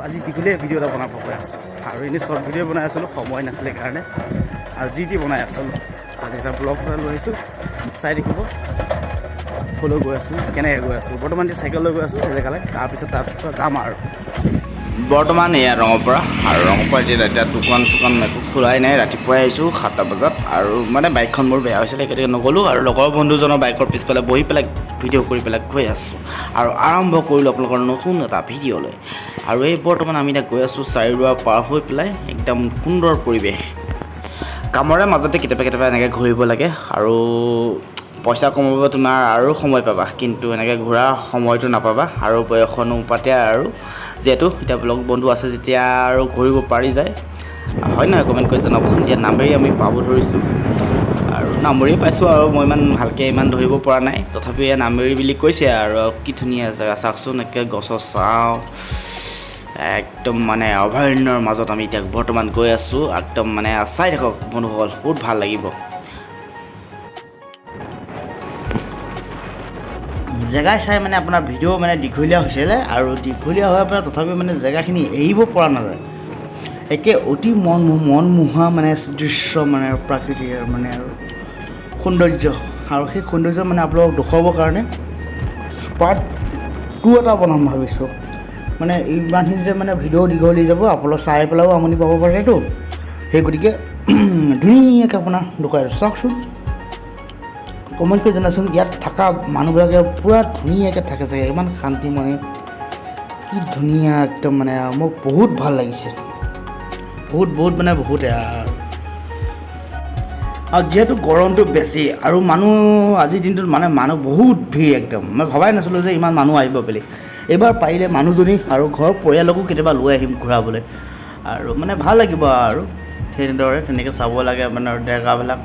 আজি দীঘলীয়া ভিডিঅ' এটা বনাব গৈ আছোঁ আৰু এনেই শ্বৰ্ট ভিডিঅ' বনাই আছিলোঁ, সময় নাছিলে কাৰণে আৰু যি বনাই আছিলোঁ। আজি এটা ব্লগ এটা লৈ আহিছোঁ, চাই দেখিব। ক'লৈ গৈ আছোঁ, কেনেকৈ গৈ আছোঁ। বৰ্তমান এতিয়া চাইকেল লৈ গৈ আছোঁ সেই জেগালৈ, তাৰপিছত যাম আৰু। বৰ্তমান এয়া ৰঙৰপৰা আৰু ৰঙৰপৰা এতিয়া দোকান চোকান একো খোলাই নাই। ৰাতিপুৱাই আহিছোঁ 7টা বজাত আৰু মানে বাইকখন মোৰ বেয়া হৈছিলে, গতিকে নগ'লোঁ আৰু লগৰ বন্ধুজনৰ বাইকৰ পিছফালে বহি পেলাই ভিডিঅ' কৰি পেলাই গৈ আছোঁ আৰু আৰম্ভ কৰিলোঁ আপোনালোকৰ নতুন এটা ভিডিঅ'লৈ। আৰু এই বৰ্তমান আমি এতিয়া গৈ আছোঁ চাৰিদুৱাৰ পাৰ হৈ পেলাই, একদম সুন্দৰ পৰিৱেশ। কামৰে মাজতে কেতিয়াবা এনেকৈ ঘূৰিব লাগে আৰু পইচা কমাব তোমাৰ আৰু সময় পাবা, কিন্তু এনেকৈ ঘূৰা সময়টো নাপাবা আৰু বয়স অনুপাতে আৰু যিহেতু এতিয়া ব্লগ বন্ধু আছে যেতিয়া আৰু ঘূৰিব পাৰি যায়, হয় নহয় কমেণ্ট কৰি জনাবচোন। এতিয়া নামেৰি আমি পাব ধৰিছোঁ আৰু নামেৰি পাইছোঁ আৰু মই ভালকৈ ধৰিব পৰা নাই, তথাপিও এয়া নামেৰি বুলি কৈছে আৰু কি ধুনীয়া জেগা চাওকচোন। একে গছৰ ছাঁ, একদম মানে অভয়াৰণ্যৰ মাজত আমি এতিয়া বৰ্তমান গৈ আছোঁ। একদম মানে চাই থাকক বন্ধুসকল, বহুত ভাল লাগিব। জেগাই চাই মানে আপোনাৰ ভিডিঅ' মানে দীঘলীয়া হৈছিলে আৰু দীঘলীয়া হোৱাৰ পৰা তথাপিও মানে জেগাখিনি এৰিব পৰা নাযায়। একে অতি মনমোহা মানে দৃশ্য, মানে প্ৰাকৃতিক মানে আৰু সৌন্দৰ্য, আৰু সেই সৌন্দৰ্য মানে আপোনালোকক দেখুৱাবৰ কাৰণে পাৰ্ট 2 এটা বনাম ভাবিছোঁ। মানে ইমানখিনি যে মানে ভিডিঅ' দীঘলী যাব, আপোনালোক চাই পেলাইও আমনি পাব পাৰেতো, সেই গতিকে ধুনীয়াকৈ আপোনাৰ দেখুৱাই চাওকচোন। কমেণ্ট কৰি জনাচোন, ইয়াত থকা মানুহবিলাকে পূৰা ধুনীয়াকৈ থাকে চাগে, ইমান শান্তি, মানে কি ধুনীয়া একদম, মানে মোক বহুত ভাল লাগিছে, বহুত মানে বহুতে। আৰু যিহেতু গৰমটো বেছি আৰু মানুহ আজিৰ দিনটোত মানে মানুহ বহুত ভিৰ, একদম মই ভবাই নাছিলোঁ যে ইমান মানুহ আহিব বুলি। এইবাৰ পাৰিলে মানুহজনী আৰু ঘৰৰ পৰিয়ালকো কেতিয়াবা লৈ আহিম ঘূৰাবলৈ, আৰু মানে ভাল লাগিব আৰু তেনেকৈ চাব লাগে মানে জেগাবিলাক।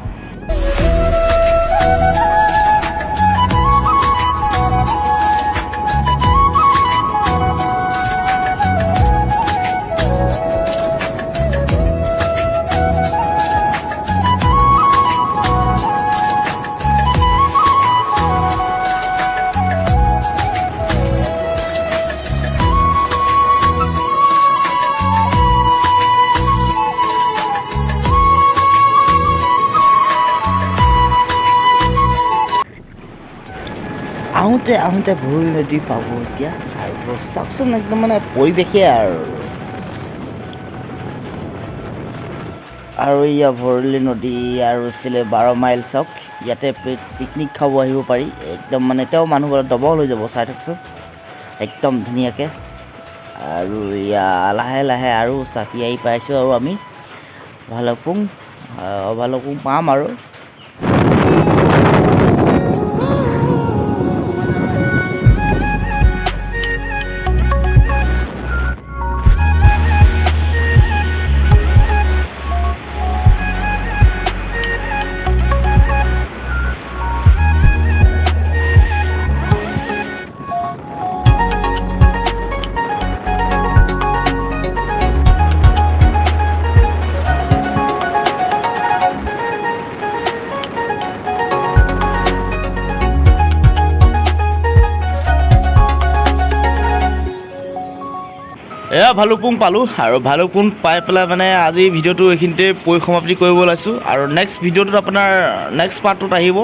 আহোঁতে ভুল নদী পাব এতিয়া, আৰু চাওকচোন একদম মানে পৰিৱেশে আৰু এয়া ভৰলী নদী আৰু আছিলে 12 মাইল চক। ইয়াতে পিকনিক খাব আহিব পাৰি, একদম মানে তেওঁ মানুহবিলাক ডবল হৈ যাব, চাই থাকচোন একদম ধুনীয়াকৈ। আৰু এয়া লাহে লাহে আৰু চাপি আহি পাইছোঁ আৰু আমি ভালুকপুং পাম আৰু। এয়া ভালুকপুং পালোঁ, আৰু ভালুকপুং পাই পেলাই মানে আজি ভিডিঅ'টো এইখিনিতে পৰিসমাপ্তি কৰিব ওলাইছোঁ। আৰু নেক্সট ভিডিঅ'টোত আপোনাৰ নেক্সট পাৰ্টটোত আহিব,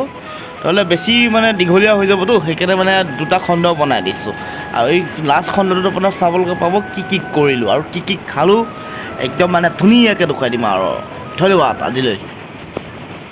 নহ'লে বেছি মানে দীঘলীয়া হৈ যাবতো, সেইকাৰণে মানে 2টা খণ্ড বনাই দিছোঁ। আৰু এই লাষ্ট খণ্ডটোত আপোনাৰ চাবলৈ পাব কি কৰিলোঁ আৰু কি খালোঁ, একদম মানে ধুনীয়াকৈ দেখুৱাই দিম আৰু। ধন্যবাদ আজিলৈ।